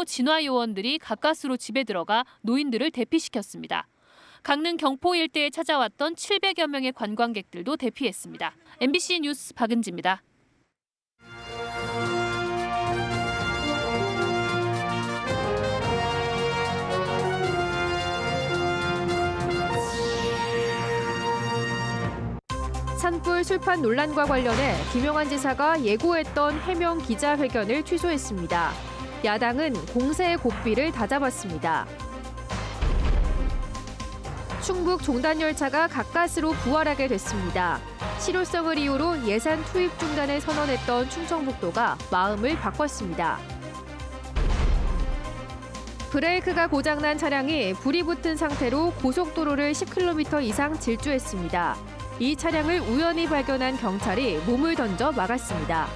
이후 진화 요원들이 가까스로 집에 들어가 노인들을 대피시켰습니다. 강릉 경포 일대에 찾아왔던 700여 명의 관광객들도 대피했습니다. MBC 뉴스 박은지입니다. 산불 술판 논란과 관련해 김용환 지사가 예고했던 해명 기자회견을 취소했습니다. 야당은 공세의 고삐를 다잡았습니다. 충북 종단열차가 가까스로 부활하게 됐습니다. 실효성을 이유로 예산 투입 중단을 선언했던 충청북도가 마음을 바꿨습니다. 브레이크가 고장난 차량이 불이 붙은 상태로 고속도로를 10km 이상 질주했습니다. 이 차량을 우연히 발견한 경찰이 몸을 던져 막았습니다.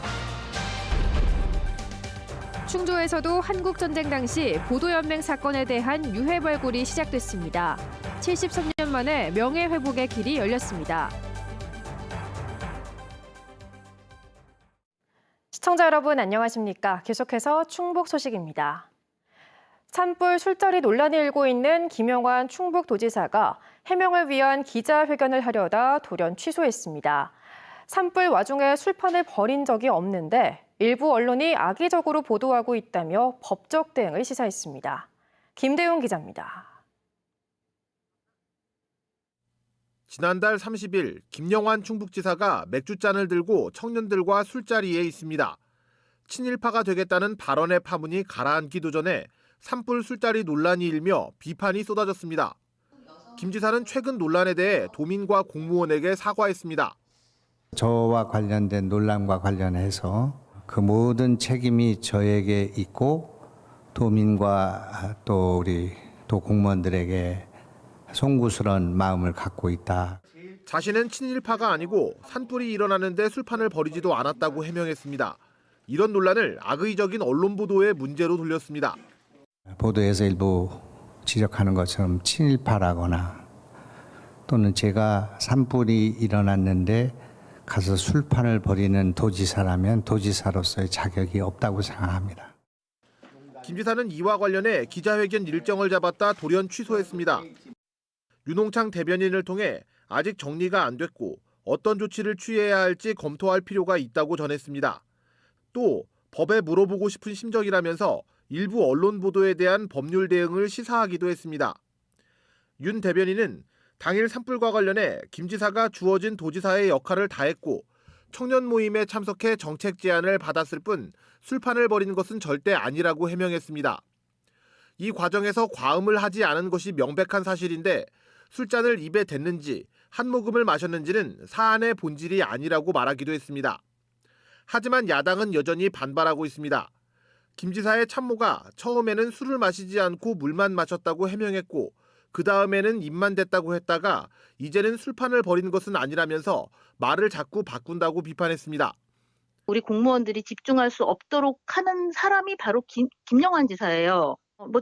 충주에서도 한국전쟁 당시 보도연맹 사건에 대한 유해 발굴이 시작됐습니다. 73년 만에 명예회복의 길이 열렸습니다. 시청자 여러분 안녕하십니까? 계속해서 충북 소식입니다. 산불 술자리 논란이 일고 있는 김용환 충북도지사가 해명을 위한 기자회견을 하려다 돌연 취소했습니다. 산불 와중에 술판을 버린 적이 없는데 일부 언론이 악의적으로 보도하고 있다며 법적 대응을 시사했습니다. 김대웅 기자입니다. 지난달 30일 김용환 충북지사가 맥주잔을 들고 청년들과 술자리에 있습니다. 친일파가 되겠다는 발언의 파문이 가라앉기도 전에 산불 술자리 논란이 일며 비판이 쏟아졌습니다. 김 지사는 최근 논란에 대해 도민과 공무원에게 사과했습니다. 저와 관련된 논란과 관련해서 그 모든 책임이 저에게 있고 도민과 또 우리 도 공무원들에게 송구스러운 마음을 갖고 있다. 자신은 친일파가 아니고 산불이 일어나는데 술판을 버리지도 않았다고 해명했습니다. 이런 논란을 악의적인 언론 보도의 문제로 돌렸습니다. 보도에서 일부 지적하는 것처럼 친일파라거나 또는 제가 산불이 일어났는데 가서 술판을 버리는 도지사라면 도지사로서의 자격이 없다고 생각합니다. 김 지사는 이와 관련해 기자회견 일정을 잡았다 돌연 취소했습니다. 윤홍창 대변인을 통해 아직 정리가 안 됐고 어떤 조치를 취해야 할지 검토할 필요가 있다고 전했습니다. 또 법에 물어보고 싶은 심정이라면서 일부 언론 보도에 대한 법률 대응을 시사하기도 했습니다. 윤 대변인은 당일 산불과 관련해 김 지사가 주어진 도지사의 역할을 다했고 청년 모임에 참석해 정책 제안을 받았을 뿐 술판을 벌인 것은 절대 아니라고 해명했습니다. 이 과정에서 과음을 하지 않은 것이 명백한 사실인데 술잔을 입에 댔는지 한 모금을 마셨는지는 사안의 본질이 아니라고 말하기도 했습니다. 하지만 야당은 여전히 반발하고 있습니다. 김 지사의 참모가 처음에는 술을 마시지 않고 물만 마셨다고 해명했고 그 다음에는 입만 댔다고 했다가 이제는 술판을 버린 것은 아니라면서 말을 자꾸 바꾼다고 비판했습니다. 우리 공무원들이 집중할 수 없도록 하는 사람이 바로 김용환 지사예요.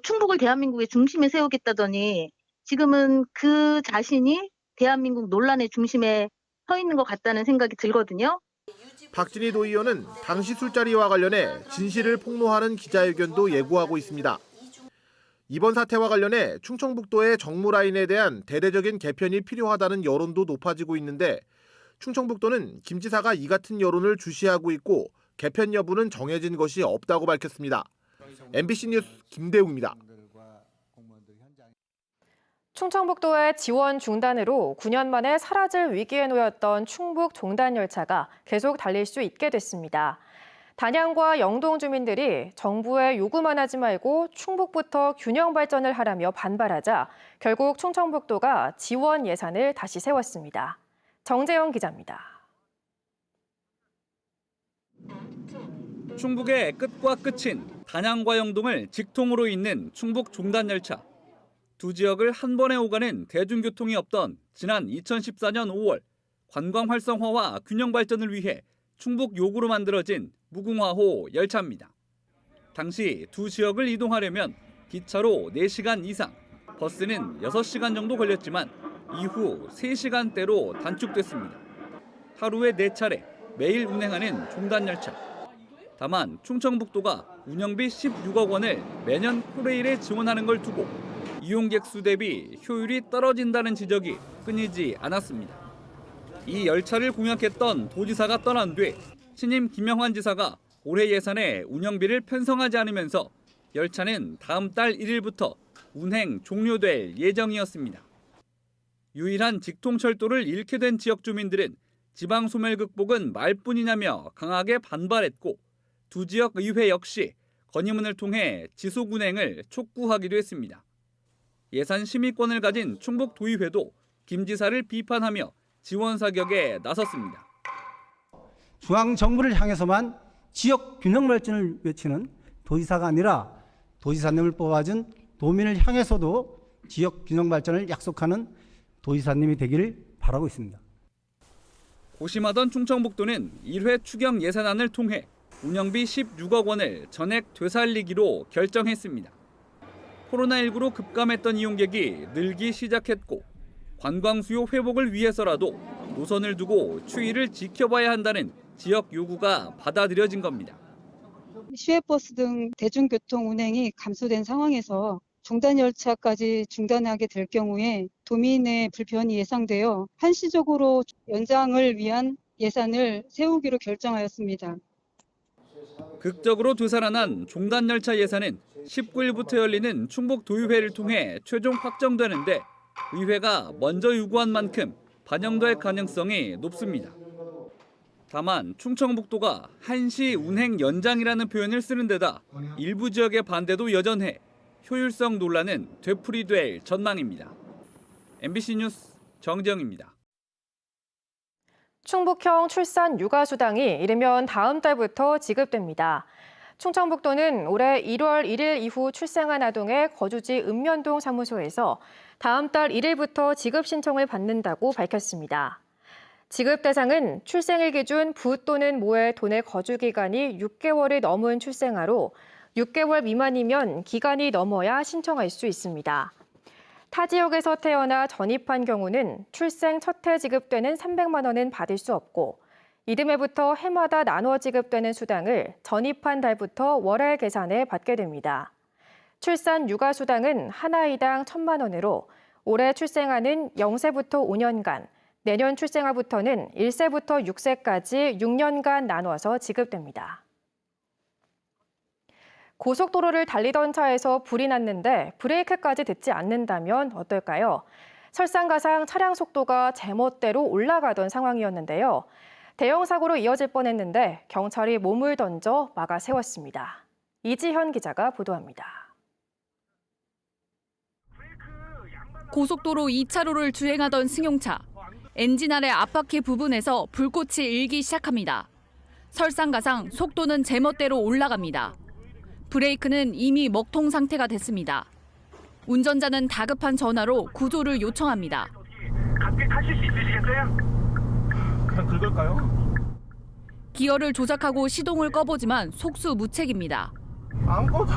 충북을 대한민국의 중심에 세우겠다더니 지금은 그 자신이 대한민국 논란의 중심에 서 있는 것 같다는 생각이 들거든요. 박진희 도의원은 당시 술자리와 관련해 진실을 폭로하는 기자회견도 예고하고 있습니다. 이번 사태와 관련해 충청북도의 정무라인에 대한 대대적인 개편이 필요하다는 여론도 높아지고 있는데 충청북도는 김 지사가 이 같은 여론을 주시하고 있고 개편 여부는 정해진 것이 없다고 밝혔습니다. MBC 뉴스 김대웅입니다. 충청북도의 지원 중단으로 9년 만에 사라질 위기에 놓였던 충북 종단열차가 계속 달릴 수 있게 됐습니다. 단양과 영동 주민들이 정부에 요구만 하지 말고 충북부터 균형 발전을 하라며 반발하자 결국 충청북도가 지원 예산을 다시 세웠습니다. 정재영 기자입니다. 충북의 끝과 끝인 단양과 영동을 직통으로 잇는 충북 종단열차. 두 지역을 한 번에 오가는 대중교통이 없던 지난 2014년 5월 관광 활성화와 균형 발전을 위해 충북 요구로 만들어진 무궁화호 열차입니다. 당시 두 지역을 이동하려면 기차로 4시간 이상, 버스는 6시간 정도 걸렸지만 이후 3시간대로 단축됐습니다. 하루에 4차례 매일 운행하는 종단열차. 다만 충청북도가 운영비 16억 원을 매년 코레일에 지원하는 걸 두고 이용객 수 대비 효율이 떨어진다는 지적이 끊이지 않았습니다. 이 열차를 공약했던 도지사가 떠난 뒤 신임 김영환 지사가 올해 예산에 운영비를 편성하지 않으면서 열차는 다음 달 1일부터 운행 종료될 예정이었습니다. 유일한 직통철도를 잃게 된 지역 주민들은 지방 소멸 극복은 말뿐이냐며 강하게 반발했고 두 지역 의회 역시 건의문을 통해 지속 운행을 촉구하기도 했습니다. 예산 심의권을 가진 충북도의회도 김 지사를 비판하며 지원 사격에 나섰습니다. 중앙정부를 향해서만 지역 균형 발전을 외치는 도지사가 아니라 도지사님을 뽑아준 도민을 향해서도 지역 균형 발전을 약속하는 도지사님이 되기를 바라고 있습니다. 고심하던 충청북도는 1회 추경 예산안을 통해 운영비 16억 원을 전액 되살리기로 결정했습니다. 코로나19로 급감했던 이용객이 늘기 시작했고 관광 수요 회복을 위해서라도 노선을 두고 추이를 지켜봐야 한다는 지역 요구가 받아들여진 겁니다. 시외버스 등 대중교통 운행이 감소된 상황에서 종단 열차까지 중단하게 될 경우에 도민의 불편이 예상되어 한시적으로 연장을 위한 예산을 세우기로 결정하였습니다. 극적으로 되살아난 종단 열차 예산은 19일부터 열리는 충북도의회를 통해 최종 확정되는데 의회가 먼저 요구한 만큼 반영될 가능성이 높습니다. 다만 충청북도가 한시 운행 연장이라는 표현을 쓰는 데다 일부 지역의 반대도 여전해 효율성 논란은 되풀이될 전망입니다. MBC 뉴스 정재영입니다. 충북형 출산 육아수당이 이르면 다음 달부터 지급됩니다. 충청북도는 올해 1월 1일 이후 출생한 아동의 거주지 읍면동 사무소에서 다음 달 1일부터 지급 신청을 받는다고 밝혔습니다. 지급 대상은 출생일 기준 부 또는 모의 도내 거주 기간이 6개월이 넘은 출생아로 6개월 미만이면 기간이 넘어야 신청할 수 있습니다. 타 지역에서 태어나 전입한 경우는 출생 첫 해 지급되는 300만 원은 받을 수 없고 이듬해부터 해마다 나눠 지급되는 수당을 전입한 달부터 월할 계산해 받게 됩니다. 출산 육아수당은 한 아이당 1,000만 원으로 올해 출생아는 0세부터 5년간, 내년 출생아부터는 1세부터 6세까지 6년간 나눠서 지급됩니다. 고속도로를 달리던 차에서 불이 났는데 브레이크까지 듣지 않는다면 어떨까요? 설상가상 차량 속도가 제멋대로 올라가던 상황이었는데요. 대형 사고로 이어질 뻔했는데 경찰이 몸을 던져 막아 세웠습니다. 이지현 기자가 보도합니다. 고속도로 2차로를 주행하던 승용차. 엔진 아래 앞바퀴 부분에서 불꽃이 일기 시작합니다. 설상가상 속도는 제멋대로 올라갑니다. 브레이크는 이미 먹통 상태가 됐습니다. 운전자는 다급한 전화로 구조를 요청합니다. 같이 타실 수 있으시겠어요? 그냥 긁을까요? 기어를 조작하고 시동을 꺼보지만 속수무책입니다. 안 꺼져.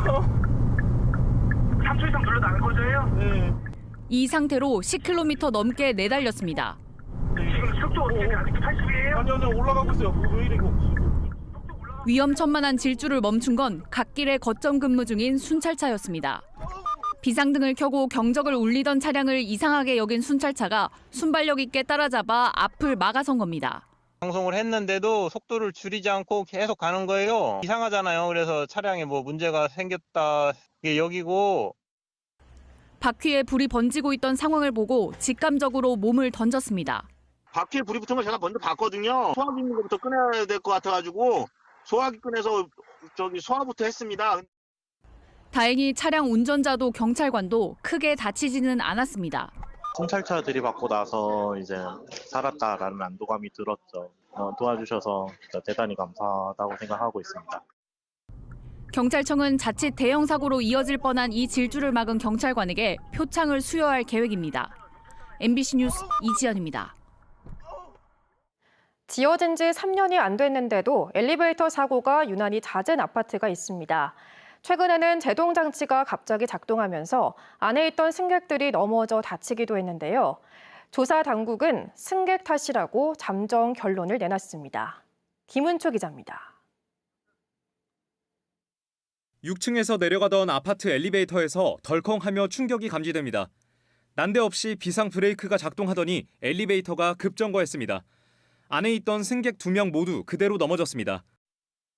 3초 이상 눌러도 안 꺼져요? 네. 이 상태로 10km 넘게 내달렸습니다. 지금 속도 어떻게 돼? 아직도 80이에요? 아니요, 올라가고 있어요. 왜 이래 이거? 위험천만한 질주를 멈춘 건 갓길에 거점 근무 중인 순찰차였습니다. 비상등을 켜고 경적을 울리던 차량을 이상하게 여긴 순찰차가 순발력 있게 따라잡아 앞을 막아선 겁니다. 방송을 했는데도 속도를 줄이지 않고 계속 가는 거예요. 이상하잖아요. 그래서 차량에 뭐 문제가 생겼다 이게 여기고. 바퀴에 불이 번지고 있던 상황을 보고 직감적으로 몸을 던졌습니다. 바퀴에 불이 붙은 걸 제가 먼저 봤거든요. 소화기 있는 것부터 꺼내야 될 것 같아가지고 소화기 꺼내서 소화부터 했습니다. 다행히 차량 운전자도 경찰관도 크게 다치지는 않았습니다. 순찰차 들이받고 나서 이제 살았다라는 안도감이 들었죠. 도와주셔서 진짜 대단히 감사하다고 생각하고 있습니다. 경찰청은 자칫 대형 사고로 이어질 뻔한 이 질주를 막은 경찰관에게 표창을 수여할 계획입니다. MBC 뉴스 이지연입니다. 지어진 지 3년이 안 됐는데도 엘리베이터 사고가 유난히 잦은 아파트가 있습니다. 최근에는 제동 장치가 갑자기 작동하면서 안에 있던 승객들이 넘어져 다치기도 했는데요. 조사 당국은 승객 탓이라고 잠정 결론을 내놨습니다. 김은초 기자입니다. 6층에서 내려가던 아파트 엘리베이터에서 덜컹하며 충격이 감지됩니다. 난데없이 비상 브레이크가 작동하더니 엘리베이터가 급정거했습니다. 안에 있던 승객 2명 모두 그대로 넘어졌습니다.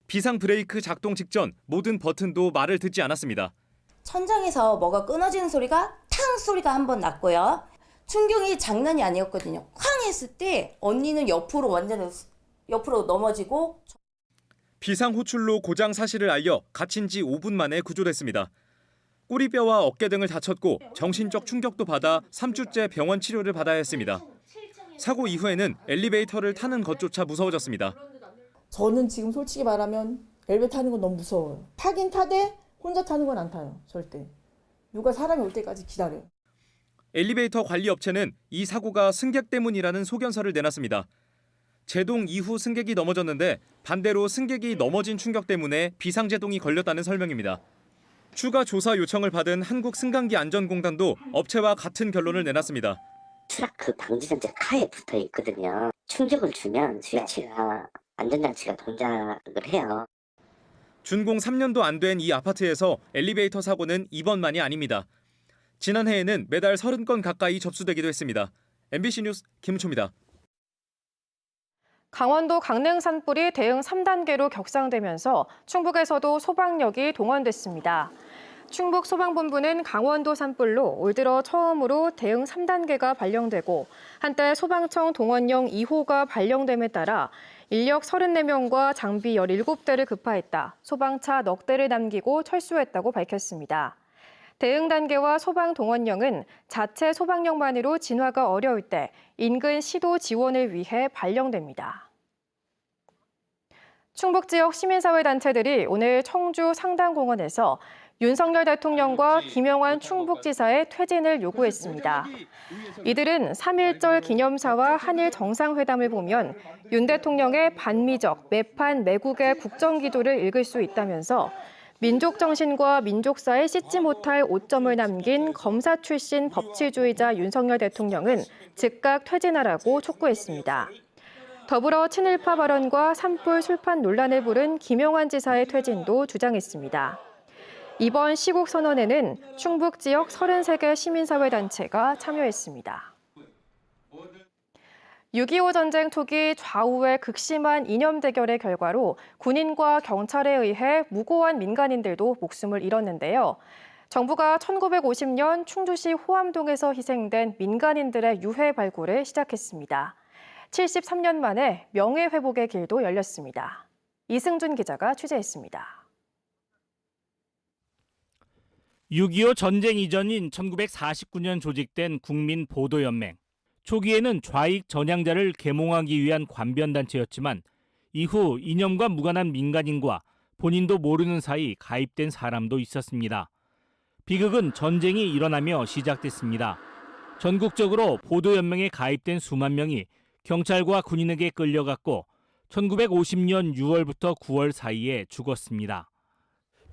비상 브레이크 작동 직전 모든 버튼도 말을 듣지 않았습니다. 천장에서 뭐가 끊어지는 소리가 탕 소리가 한 번 났고요. 충격이 장난이 아니었거든요. 쾅 했을 때 언니는 옆으로 넘어지고. 비상 호출로 고장 사실을 알려 갇힌 지 5분 만에 구조됐습니다. 꼬리뼈와 어깨 등을 다쳤고 정신적 충격도 받아 3주째 병원 치료를 받아야 했습니다. 사고 이후에는 엘리베이터를 타는 것조차 무서워졌습니다. 저는 지금 솔직히 말하면 엘리베이터 타는 건 너무 무서워요. 타긴 타되 혼자 타는 건 안 타요. 절대. 누가 사람이 올 때까지 기다려요. 엘리베이터 관리 업체는 이 사고가 승객 때문이라는 소견서를 내놨습니다. 제동 이후 승객이 넘어졌는데 반대로 승객이 넘어진 충격 때문에 비상제동이 걸렸다는 설명입니다. 추가 조사 요청을 받은 한국승강기 안전공단도 업체와 같은 결론을 내놨습니다. 트라크 방지장치 카에 붙어 있거든요. 충격을 주면 스위치가 안전장치가 동작을 해요. 준공 3년도 안 된 이 아파트에서 엘리베이터 사고는 이번만이 아닙니다. 지난해에는 매달 30건 가까이 접수되기도 했습니다. MBC 뉴스 김은초입니다. 강원도 강릉 산불이 대응 3단계로 격상되면서 충북에서도 소방력이 동원됐습니다. 충북 소방본부는 강원도 산불로 올 들어 처음으로 대응 3단계가 발령되고 한때 소방청 동원령 2호가 발령됨에 따라 인력 34명과 장비 17대를 급파했다. 소방차 넉 대를 남기고 철수했다고 밝혔습니다. 대응 단계와 소방 동원령은 자체 소방력만으로 진화가 어려울 때 인근 시도 지원을 위해 발령됩니다. 충북 지역 시민사회 단체들이 오늘 청주 상당공원에서 윤석열 대통령과 김영환 충북지사의 퇴진을 요구했습니다. 이들은 3.1절 기념사와 한일 정상회담을 보면 윤 대통령의 반미적, 매판, 매국의 국정기도를 읽을 수 있다면서 민족 정신과 민족사에 씻지 못할 오점을 남긴 검사 출신 법치주의자 윤석열 대통령은 즉각 퇴진하라고 촉구했습니다. 더불어 친일파 발언과 산불 술판 논란을 부른 김영환 지사의 퇴진도 주장했습니다. 이번 시국 선언에는 충북 지역 33개 시민사회 단체가 참여했습니다. 6.25 전쟁 초기 좌우의 극심한 이념 대결의 결과로 군인과 경찰에 의해 무고한 민간인들도 목숨을 잃었는데요. 정부가 1950년 충주시 호암동에서 희생된 민간인들의 유해 발굴을 시작했습니다. 73년 만에 명예회복의 길도 열렸습니다. 이승준 기자가 취재했습니다. 6.25 전쟁 이전인 1949년 조직된 국민보도연맹. 초기에는 좌익 전향자를 계몽하기 위한 관변단체였지만 이후 이념과 무관한 민간인과 본인도 모르는 사이 가입된 사람도 있었습니다. 비극은 전쟁이 일어나며 시작됐습니다. 전국적으로 보도연맹에 가입된 수만 명이 경찰과 군인에게 끌려갔고 1950년 6월부터 9월 사이에 죽었습니다.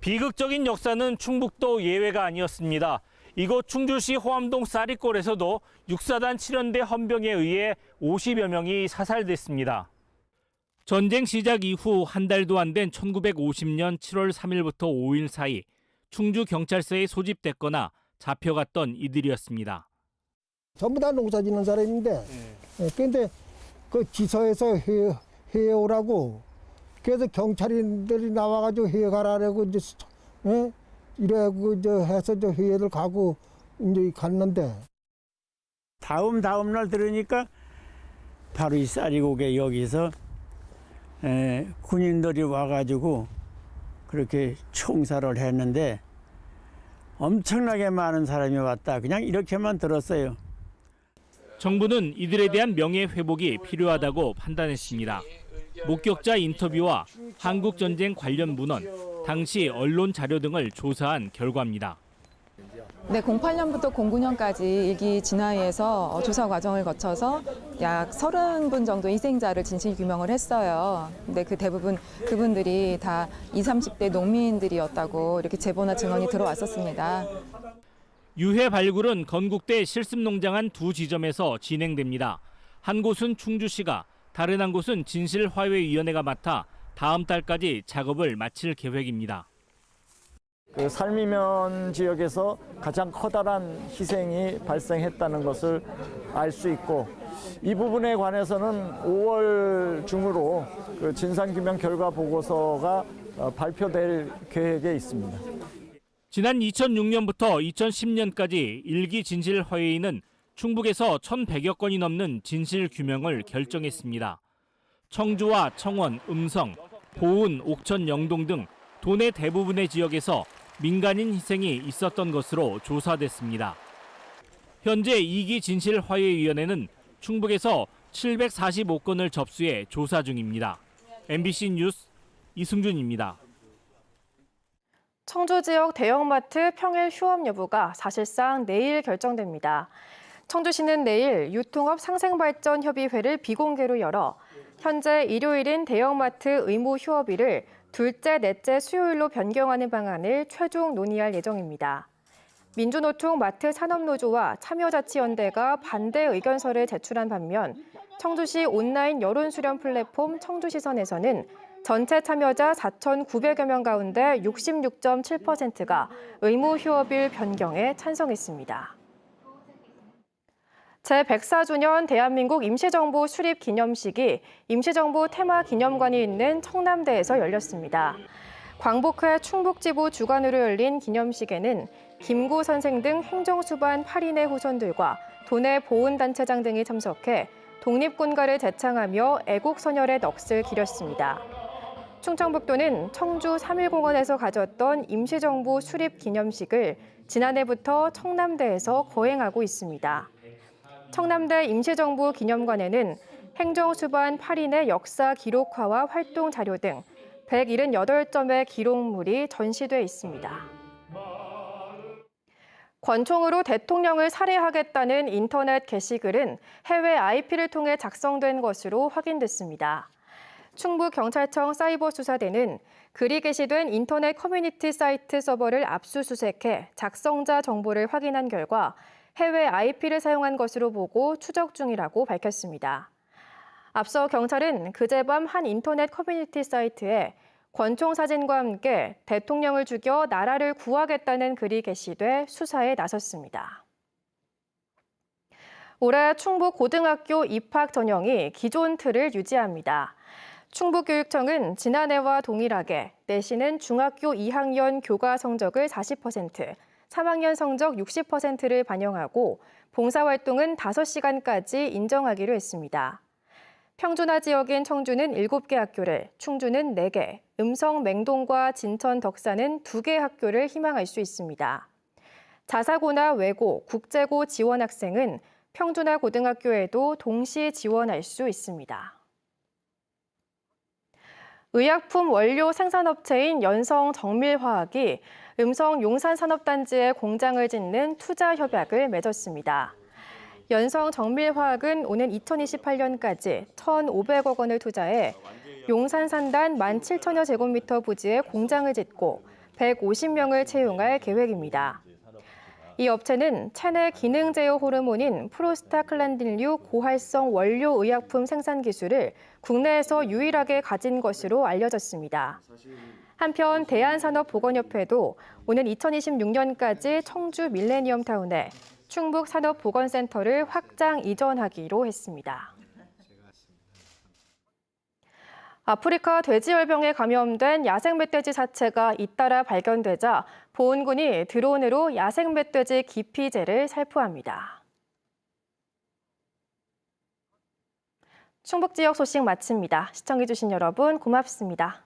비극적인 역사는 충북도 예외가 아니었습니다. 이곳 충주시 호암동 쌀이골에서도 육사단 7연대 헌병에 의해 50여 명이 사살됐습니다. 전쟁 시작 이후 한 달도 안 된 1950년 7월 3일부터 5일 사이 충주경찰서에 소집됐거나 잡혀갔던 이들이었습니다. 전부 다 농사 짓는 사람인데 그런데 그 지서에서 해오라고 그래서 경찰인들이 나와가지고 회의 가라고 이제 이래고 해서 회의를 가고 이제 갔는데 다음 날 들으니까 바로 이 쌀이고개 여기서 군인들이 와가지고 그렇게 총살을 했는데 엄청나게 많은 사람이 왔다. 그냥 이렇게만 들었어요. 정부는 이들에 대한 명예회복이 필요하다고 판단했습니다. 목격자 인터뷰와 한국전쟁 관련 문헌, 당시 언론 자료 등을 조사한 결과입니다. 네, 08년부터 09년까지 일기 진화위에서 조사 과정을 거쳐서 약 30분 정도 희생자를 진실 규명을 했어요. 근데 그 대부분 그분들이 다 20, 30대 농민들이었다고 이렇게 제보나 증언이 들어왔었습니다. 유해 발굴은 건국대 실습농장 한 두 지점에서 진행됩니다. 한 곳은 충주시가, 다른 한 곳은 진실화훼위원회가 맡아 다음 달까지 작업을 마칠 계획입니다. 그 살미면 지역에서 가장 커다란 희생이 발생했다는 것을 알 수 있고 이 부분에 관해서는 5월 중으로 그 진상규명 결과 보고서가 발표될 계획에 있습니다. 지난 2006년부터 2010년까지 일기 진실화해인은 충북에서 1,100여 건이 넘는 진실 규명을 결정했습니다. 청주와 청원, 음성, 보은, 옥천, 영동 등 도내 대부분의 지역에서 민간인 희생이 있었던 것으로 조사됐습니다. 현재 2기 진실화해위원회는 충북에서 745건을 접수해 조사 중입니다. MBC 뉴스 이승준입니다. 청주 지역 대형마트 평일 휴업 여부가 사실상 내일 결정됩니다. 청주시는 내일 유통업 상생발전협의회를 비공개로 열어 현재 일요일인 대형마트 의무 휴업일을 둘째, 넷째 수요일로 변경하는 방안을 최종 논의할 예정입니다. 민주노총 마트산업노조와 참여자치연대가 반대 의견서를 제출한 반면 청주시 온라인 여론수렴 플랫폼 청주시선에서는 전체 참여자 4,900여 명 가운데 66.7%가 의무 휴업일 변경에 찬성했습니다. 제104주년 대한민국 임시정부 수립 기념식이 임시정부 테마기념관이 있는 청남대에서 열렸습니다. 광복회 충북지부 주관으로 열린 기념식에는 김구 선생 등 행정수반 8인의 후손들과 도내 보훈단체장 등이 참석해 독립군가를 제창하며 애국선열의 넋을 기렸습니다. 충청북도는 청주 3.1공원에서 가졌던 임시정부 수립 기념식을 지난해부터 청남대에서 거행하고 있습니다. 청남대 임시정부 기념관에는 행정수반 8인의 역사 기록화와 활동 자료 등 178점의 기록물이 전시돼 있습니다. 권총으로 대통령을 살해하겠다는 인터넷 게시글은 해외 IP를 통해 작성된 것으로 확인됐습니다. 충북경찰청 사이버수사대는 글이 게시된 인터넷 커뮤니티 사이트 서버를 압수수색해 작성자 정보를 확인한 결과 해외 IP를 사용한 것으로 보고 추적 중이라고 밝혔습니다. 앞서 경찰은 그제밤 한 인터넷 커뮤니티 사이트에 권총 사진과 함께 대통령을 죽여 나라를 구하겠다는 글이 게시돼 수사에 나섰습니다. 올해 충북 고등학교 입학 전형이 기존 틀을 유지합니다. 충북교육청은 지난해와 동일하게 내신은 중학교 2학년 교과 성적을 40%, 3학년 성적 60%를 반영하고 봉사활동은 5시간까지 인정하기로 했습니다. 평준화 지역인 청주는 7개 학교를, 충주는 4개, 음성, 맹동과 진천, 덕산은 2개 학교를 희망할 수 있습니다. 자사고나 외고, 국제고 지원 학생은 평준화 고등학교에도 동시 지원할 수 있습니다. 의약품 원료 생산업체인 연성정밀화학이 음성 용산산업단지에 공장을 짓는 투자 협약을 맺었습니다. 연성정밀화학은 오는 2028년까지 1,500억 원을 투자해 용산산단 17,000여 제곱미터 부지에 공장을 짓고 150명을 채용할 계획입니다. 이 업체는 체내 기능 제어 호르몬인 프로스타클란딘류 고활성 원료 의약품 생산 기술을 국내에서 유일하게 가진 것으로 알려졌습니다. 한편 대한산업보건협회도 오는 2026년까지 청주 밀레니엄타운에 충북산업보건센터를 확장 이전하기로 했습니다. 아프리카 돼지열병에 감염된 야생멧돼지 사체가 잇따라 발견되자 보훈군이 드론으로 야생멧돼지 기피제를 살포합니다. 충북 지역 소식 마칩니다. 시청해주신 여러분 고맙습니다.